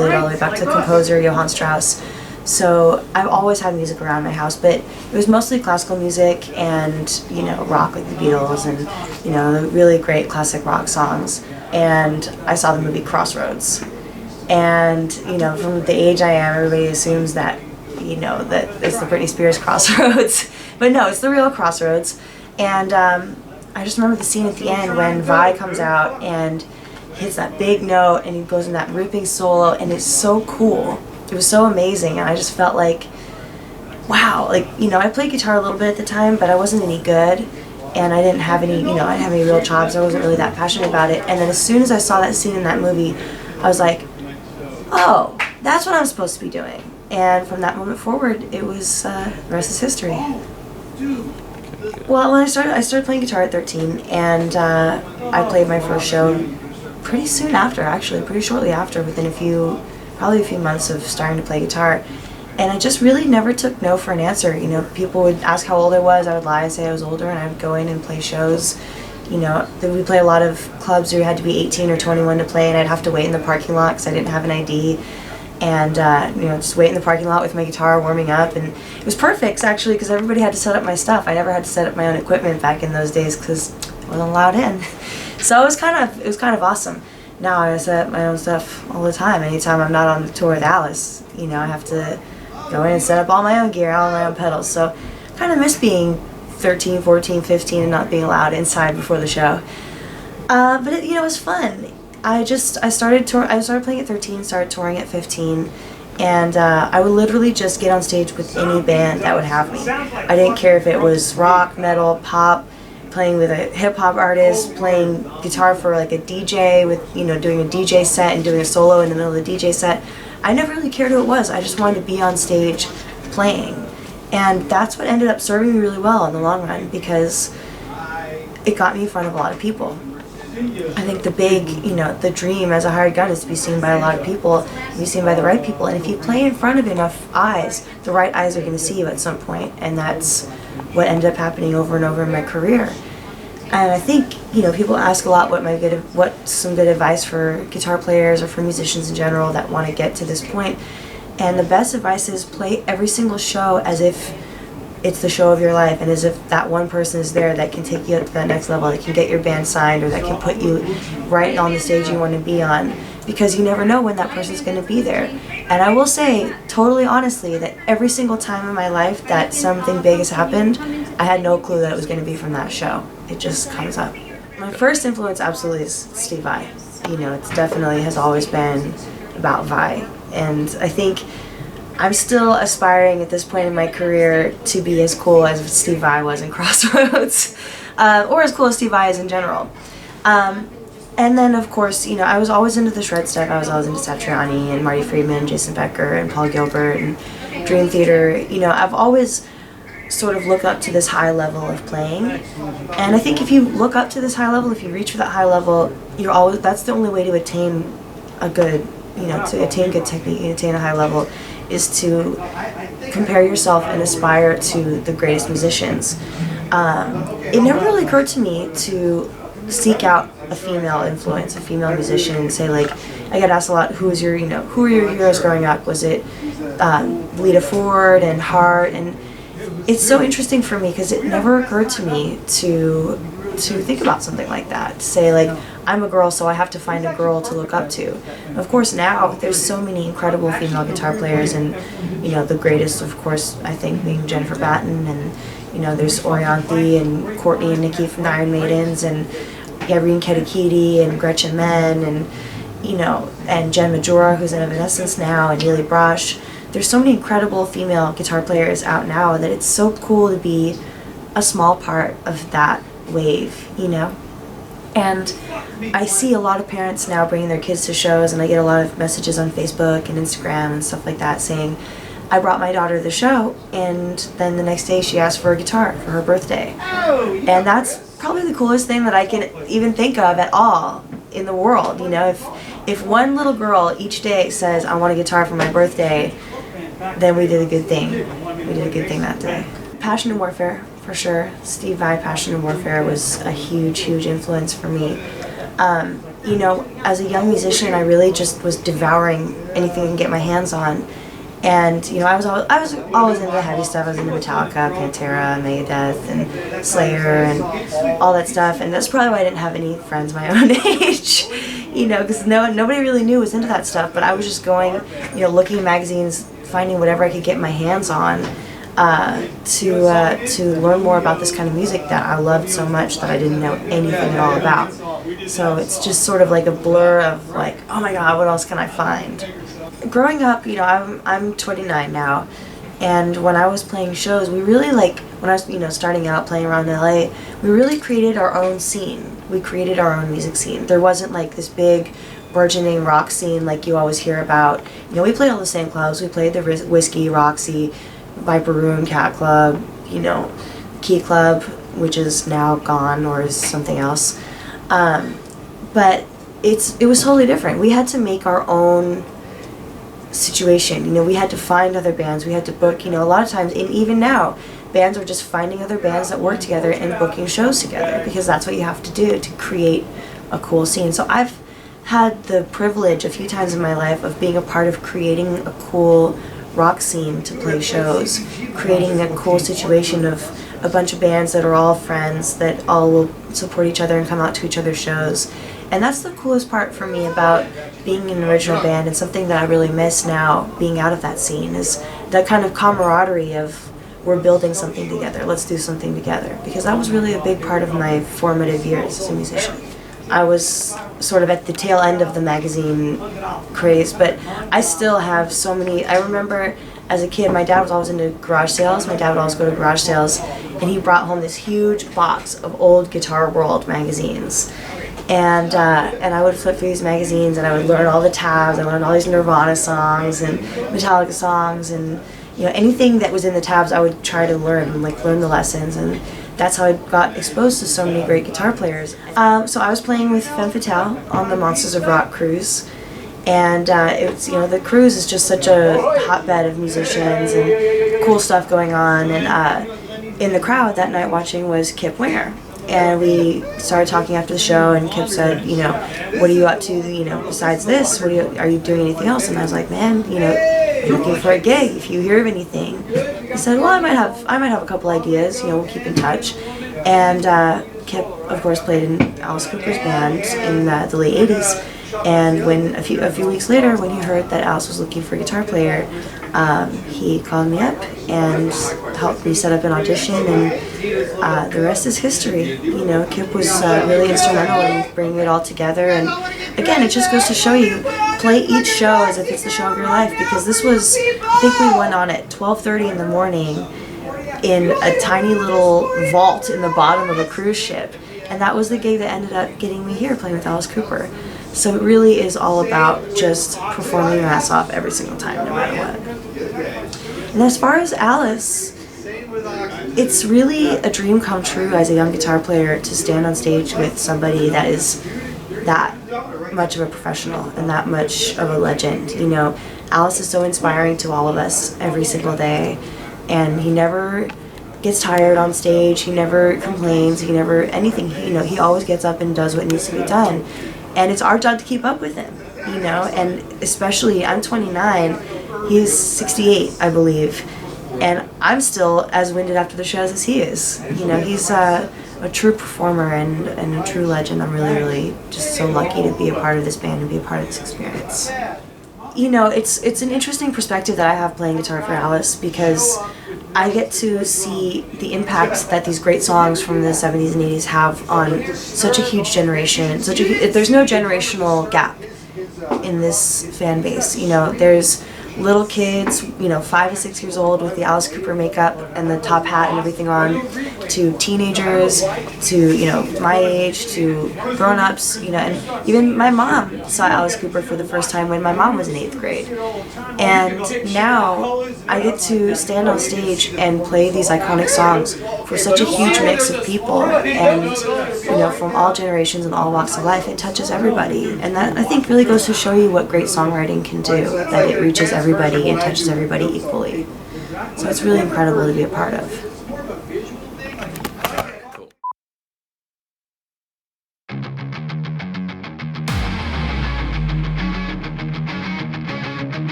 related all the way back to the composer Johann Strauss. So I've always had music around my house, but it was mostly classical music and, you know, rock like the Beatles and, you know, the really great classic rock songs. And I saw the movie Crossroads. And, you know, from the age I am, everybody assumes that, you know, that it's the Britney Spears Crossroads. But no, it's the real Crossroads. And I just remember the scene at the end when Vai comes out and hits that big note and he goes in that ripping solo, and it's so cool. It was so amazing, and I just felt like, wow, like, you know, I played guitar a little bit at the time, but I wasn't any good, and I didn't have any, you know, I didn't have any real chops. I wasn't really that passionate about it. And then as soon as I saw that scene in that movie, I was like, oh, that's what I'm supposed to be doing. And from that moment forward, it was, the rest is history. Well, when I started playing guitar at 13, and I played my first show pretty soon after, actually, pretty shortly after, within probably a few months of starting to play guitar. And I just really never took no for an answer. You know, people would ask how old I was, I would lie and say I was older, and I would go in and play shows. You know, we play a lot of clubs where you had to be 18 or 21 to play, and I'd have to wait in the parking lot because I didn't have an ID. And, you know, just wait in the parking lot with my guitar warming up. And it was perfect, actually, because everybody had to set up my stuff. I never had to set up my own equipment back in those days because I wasn't allowed in. So it was kind of awesome. Now I set up my own stuff all the time. Anytime I'm not on the tour with Alice, you know, I have to go in and set up all my own gear, all my own pedals. So I kind of miss being 13, 14, 15 and not being allowed inside before the show. But it, you know, it was fun. I started playing at 13, started touring at 15, and I would literally just get on stage with any band that would have me. I didn't care if it was rock, metal, pop, playing with a hip-hop artist, playing guitar for like a DJ with, you know, doing a DJ set and doing a solo in the middle of the DJ set. I never really cared who it was. I just wanted to be on stage playing. And that's what ended up serving me really well in the long run, because it got me in front of a lot of people. I think the big, you know, the dream as a hired gun is to be seen by a lot of people, be seen by the right people. And if you play in front of enough eyes, the right eyes are going to see you at some point. And that's what ended up happening over and over in my career. And I think, you know, people ask a lot what's some good advice for guitar players or for musicians in general that want to get to this point. And the best advice is play every single show as if it's the show of your life, and as if that one person is there that can take you up to that next level, that can get your band signed, or that can put you right on the stage you want to be on, because you never know when that person's going to be there. And I will say, totally honestly, that every single time in my life that something big has happened, I had no clue that it was going to be from that show. It just comes up. My first influence absolutely is Steve Vai. You know, it's definitely has always been about Vai. And I think I'm still aspiring at this point in my career to be as cool as Steve Vai was in Crossroads, or as cool as Steve Vai is in general. And then, of course, you know, I was always into the shred stuff. I was always into Satriani and Marty Friedman, Jason Becker, and Paul Gilbert, and Dream Theater. You know, I've always sort of looked up to this high level of playing. And I think if you look up to this high level, if you reach for that high level, that's the only way to attain a good, you know, to attain good technique and attain a high level, is to compare yourself and aspire to the greatest musicians. It never really occurred to me to seek out a female influence, a female musician, and say, like, I get asked a lot, who are your heroes growing up? Was it Lita Ford and Hart? And it's so interesting for me because it never occurred to me to think about something like that, to say, like, I'm a girl, so I have to find a girl to look up to. And of course, now there's so many incredible female guitar players, and, you know, the greatest, of course, I think, being Jennifer Batten, and, you know, there's Orianthi and Courtney and Nikki from the Iron Maidens, and Irene Kedikidi and Gretchen Menn, and, you know, and Jen Majora, who's in Evanescence now, and Neely Brosh. There's so many incredible female guitar players out now that it's so cool to be a small part of that wave, you know? And I see a lot of parents now bringing their kids to shows, and I get a lot of messages on Facebook and Instagram and stuff like that saying, I brought my daughter to the show, and then the next day she asked for a guitar for her birthday. And that's probably the coolest thing that I can even think of at all in the world. You know, if one little girl each day says, I want a guitar for my birthday, then we did a good thing. We did a good thing that day. Passion and Warfare, for sure. Steve Vai, Passion and Warfare was a huge, huge influence for me. you know, as a young musician, I really just was devouring anything I can get my hands on. And, you know, I was always into the heavy stuff. I was into Metallica, Pantera, Megadeth, and Slayer, and all that stuff. And that's probably why I didn't have any friends my own age, you know, because nobody really knew was into that stuff. But I was just going, you know, looking at magazines, finding whatever I could get my hands on to learn more about this kind of music that I loved so much that I didn't know anything at all about. So it's just sort of like a blur of like, oh my God, what else can I find? Growing up, you know, I'm 29 now, and when I was playing shows, we really when I was, you know, starting out playing around LA, we really created our own scene. We created our own music scene. There wasn't like this big burgeoning rock scene like you always hear about. You know, we played all the same clubs. We played the Whiskey, Roxy, Viper Room, Cat Club, you know, Key Club, which is now gone or is something else. But it was totally different. We had to make our own situation. You know, we had to find other bands. We had to book, you know, a lot of times, and even now, bands are just finding other bands that work together and booking shows together, because that's what you have to do to create a cool scene. So I've had the privilege a few times in my life of being a part of creating a cool rock scene to play shows, creating a cool situation of a bunch of bands that are all friends, that all will support each other and come out to each other's shows. And that's the coolest part for me about being in an original band, and something that I really miss now being out of that scene, is that kind of camaraderie of, we're building something together, let's do something together. Because that was really a big part of my formative years as a musician. I was sort of at the tail end of the magazine craze, but I still have so many. I remember as a kid, my dad was always into garage sales. My dad would always go to garage sales, and he brought home this huge box of old Guitar World magazines. And I would flip through these magazines, and I would learn all the tabs. I learned all these Nirvana songs and Metallica songs, and, you know, anything that was in the tabs I would try to learn, and like learn the lessons. And that's how I got exposed to so many great guitar players. So I was playing with Fem Fetale on the Monsters of Rock cruise, and it's, you know, the cruise is just such a hotbed of musicians and cool stuff going on. And in the crowd that night watching was Kip Winger. And we started talking after the show, and Kip said, you know, what are you up to, you know, besides this? Are you doing anything else? And I was like, man, you know, I'm looking for a gig. If you hear of anything. He said, well, I might have a couple ideas. You know, we'll keep in touch. And Kip, of course, played in Alice Cooper's band in the late '80s. And when a few weeks later, when he heard that Alice was looking for a guitar player, he called me up and helped me set up an audition, and the rest is history. You know, Kip was really instrumental in bringing it all together. And again, it just goes to show you, play each show as if it's the show of your life, because this was, I think we went on at 12:30 in the morning in a tiny little vault in the bottom of a cruise ship, and that was the gig that ended up getting me here playing with Alice Cooper. So it really is all about just performing your ass off every single time, no matter what. And as far as Alice, it's really a dream come true as a young guitar player to stand on stage with somebody that is that much of a professional and that much of a legend. You know, Alice is so inspiring to all of us every single day, and he never gets tired on stage, he never complains, he never anything. You know, he always gets up and does what needs to be done. And it's our job to keep up with him, you know, and especially, I'm 29, he's 68, I believe, and I'm still as winded after the shows as he is. You know, he's a true performer and a true legend. I'm really, really just so lucky to be a part of this band and be a part of this experience. You know, it's an interesting perspective that I have playing guitar for Alice, because I get to see the impact that these great songs from the 70s and 80s have on such a huge generation. There's no generational gap in this fan base. You know, there's little kids, you know, 5 to 6 years old with the Alice Cooper makeup and the top hat and everything on, to teenagers, to, you know, my age, to grown-ups, you know, and even my mom saw Alice Cooper for the first time when my mom was in 8th grade. And now I get to stand on stage and play these iconic songs for such a huge mix of people, and, you know, from all generations and all walks of life. It touches everybody, and that, I think, really goes to show you what great songwriting can do, that it reaches everybody and touches everybody equally. So it's really incredible to be a part of.